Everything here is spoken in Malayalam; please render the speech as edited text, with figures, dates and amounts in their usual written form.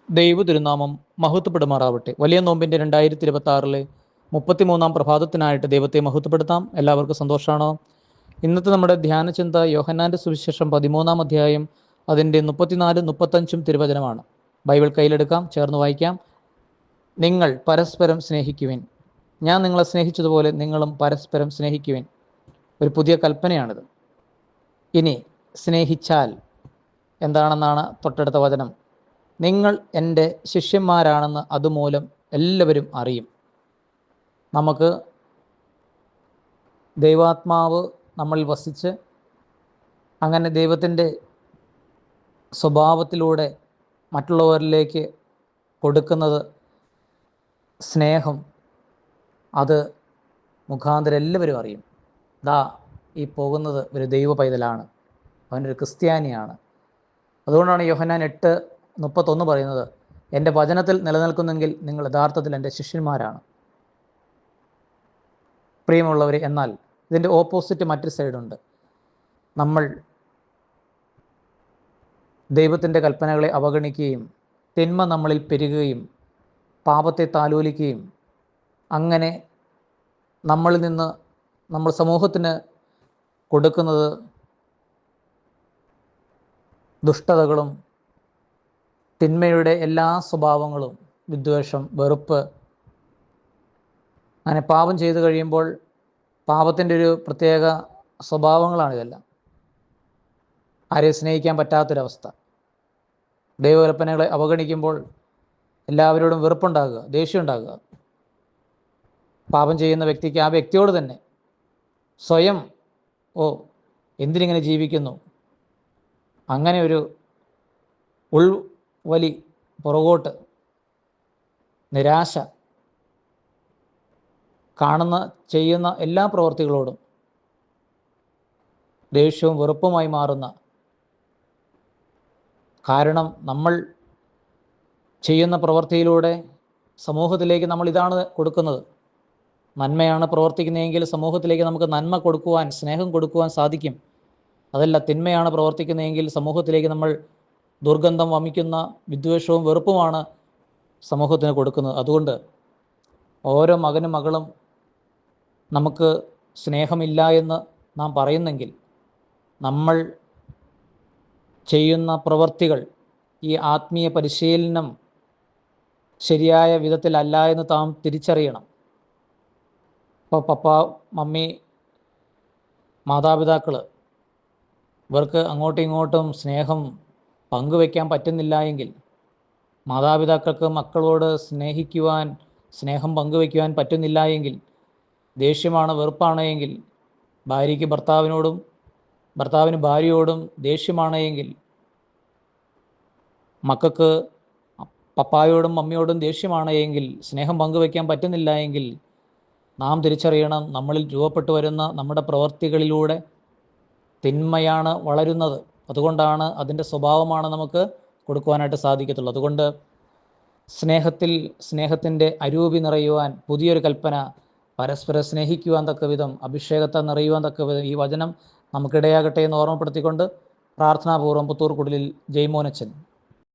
ദൈവ തിരുനാമം മഹത്വപ്പെടുമാറാവട്ടെ. വലിയ നോമ്പിൻ്റെ 2026 33 പ്രഭാതത്തിനായിട്ട് ദൈവത്തെ മഹത്വപ്പെടുത്താം. എല്ലാവർക്കും സന്തോഷമാണോ? ഇന്നത്തെ നമ്മുടെ ധ്യാനചിന്ത യോഹന്നാൻ്റെ സുവിശേഷം 13 അധ്യായം അതിൻ്റെ 34, 35 തിരുവചനമാണ്. ബൈബിൾ കയ്യിലെടുക്കാം, ചേർന്ന് വായിക്കാം. നിങ്ങൾ പരസ്പരം സ്നേഹിക്കുവിൻ, ഞാൻ നിങ്ങളെ സ്നേഹിച്ചതുപോലെ നിങ്ങളും പരസ്പരം സ്നേഹിക്കുവിൻ. ഒരു പുതിയ കൽപ്പനയാണിത്. ഇനി സ്നേഹിച്ചാൽ എന്താണെന്നാണ് തൊട്ടടുത്ത വചനം. നിങ്ങൾ എൻ്റെ ശിഷ്യന്മാരാണെന്ന് അതുമൂലം എല്ലാവരും അറിയും. നമുക്ക് ദൈവാത്മാവ് നമ്മളിൽ വസിച്ച് അങ്ങനെ ദൈവത്തിൻ്റെ സ്വഭാവത്തിലൂടെ മറ്റുള്ളവരിലേക്ക് കൊടുക്കുന്നത് സ്നേഹം, അത് മുഖാന്തരം എല്ലാവരും അറിയും. ഈ പോകുന്നത് ഒരു ദൈവ പൈതലാണ്, അവനൊരു ക്രിസ്ത്യാനിയാണ്. അതുകൊണ്ടാണ് യോഹന്നാൻ 8:31 പറയുന്നത്, എൻ്റെ വചനത്തിൽ നിലനിൽക്കുന്നെങ്കിൽ നിങ്ങൾ യഥാർത്ഥത്തിൽ എൻ്റെ ശിഷ്യന്മാരാണ്. പ്രിയമുള്ളവരെ, എന്നാൽ ഇതിൻ്റെ ഓപ്പോസിറ്റ് മറ്റൊരു സൈഡുണ്ട്. നമ്മൾ ദൈവത്തിൻ്റെ കൽപ്പനകളെ അവഗണിക്കുകയും തിന്മ നമ്മളിൽ പെരുകുകയും പാപത്തെ താലോലിക്കുകയും അങ്ങനെ നമ്മളിൽ നിന്ന് നമ്മൾ സമൂഹത്തിന് കൊടുക്കുന്നത് ദുഷ്ടതകളും തിന്മയുടെ എല്ലാ സ്വഭാവങ്ങളും, വിദ്വേഷം, വെറുപ്പ്, അങ്ങനെ പാപം ചെയ്തു കഴിയുമ്പോൾ പാപത്തിൻ്റെ ഒരു പ്രത്യേക സ്വഭാവങ്ങളാണിതെല്ലാം. ആരെയും സ്നേഹിക്കാൻ പറ്റാത്തൊരവസ്ഥ. ദൈവകൽപ്പനകളെ അവഗണിക്കുമ്പോൾ എല്ലാവരോടും വെറുപ്പുണ്ടാകുക, ദേഷ്യം ഉണ്ടാകുക. പാപം ചെയ്യുന്ന വ്യക്തിക്ക് ആ വ്യക്തിയോട് തന്നെ സ്വയം എന്തിനിങ്ങനെ ജീവിക്കുന്നു, അങ്ങനെ ഒരു ഉൾവലി, പുറകോട്ട് നിരാശ, ചെയ്യുന്ന എല്ലാ പ്രവൃത്തികളോടും ദേഷ്യവും വെറുപ്പുമായി മാറുന്ന, കാരണം നമ്മൾ ചെയ്യുന്ന പ്രവൃത്തിയിലൂടെ സമൂഹത്തിലേക്ക് നമ്മൾ ഇതാണ് കൊടുക്കുന്നത്. നന്മയാണ് പ്രവർത്തിക്കുന്നതെങ്കിൽ സമൂഹത്തിലേക്ക് നമുക്ക് നന്മ കൊടുക്കുവാൻ, സ്നേഹം കൊടുക്കുവാൻ സാധിക്കും. അതല്ല, തിന്മയാണ് പ്രവർത്തിക്കുന്നതെങ്കിൽ സമൂഹത്തിലേക്ക് നമ്മൾ ദുർഗന്ധം വമിക്കുന്ന വിദ്വേഷവും വെറുപ്പുമാണ് സമൂഹത്തിന് കൊടുക്കുന്നത്. അതുകൊണ്ട് ഓരോ മകനും മകളും നമുക്ക് സ്നേഹമില്ല എന്ന് നാം പറയുന്നെങ്കിൽ നമ്മൾ ചെയ്യുന്ന പ്രവൃത്തികൾ, ഈ ആത്മീയ പരിശീലനം ശരിയായ വിധത്തിലല്ല എന്ന് താം തിരിച്ചറിയണം. ഇപ്പോൾ പപ്പ, മമ്മി, മാതാപിതാക്കൾ, ഇവർക്ക് അങ്ങോട്ടും ഇങ്ങോട്ടും സ്നേഹം പങ്കുവയ്ക്കാൻ പറ്റുന്നില്ല എങ്കിൽ, മാതാപിതാക്കൾക്ക് മക്കളോട് സ്നേഹം പങ്കുവയ്ക്കുവാൻ പറ്റുന്നില്ല എങ്കിൽ, ദേഷ്യമാണ്, വെറുപ്പാണ് എങ്കിൽ, ഭാര്യയ്ക്ക് ഭർത്താവിനോടും ഭർത്താവിന് ഭാര്യയോടും ദേഷ്യമാണ് എങ്കിൽ, മക്കൾക്ക് പപ്പായോടും മമ്മിയോടും ദേഷ്യമാണ് എങ്കിൽ, സ്നേഹം പങ്കുവയ്ക്കാൻ പറ്റുന്നില്ല എങ്കിൽ, നാം തിരിച്ചറിയണം, നമ്മളിൽ രൂപപ്പെട്ടു വരുന്ന നമ്മുടെ പ്രവൃത്തികളിലൂടെ തിന്മയാണ് വളരുന്നത്. അതുകൊണ്ടാണ് അതിൻ്റെ സ്വഭാവമാണ് നമുക്ക് കൊടുക്കുവാനായിട്ട് സാധിക്കത്തുള്ളൂ. അതുകൊണ്ട് സ്നേഹത്തിൻ്റെ അരൂപി നിറയുവാൻ പുതിയൊരു കൽപ്പന, പരസ്പരം സ്നേഹിക്കുവാൻ തക്ക വിധം, അഭിഷേകത്തെ നിറയുവാൻ തക്ക വിധം ഈ വചനം നമുക്കിടയാകട്ടെ എന്ന് ഓർമ്മപ്പെടുത്തിക്കൊണ്ട് പ്രാർത്ഥനാപൂർവ്വം പുത്തൂർക്കുടലിൽ ജയ്മോനച്ചൻ.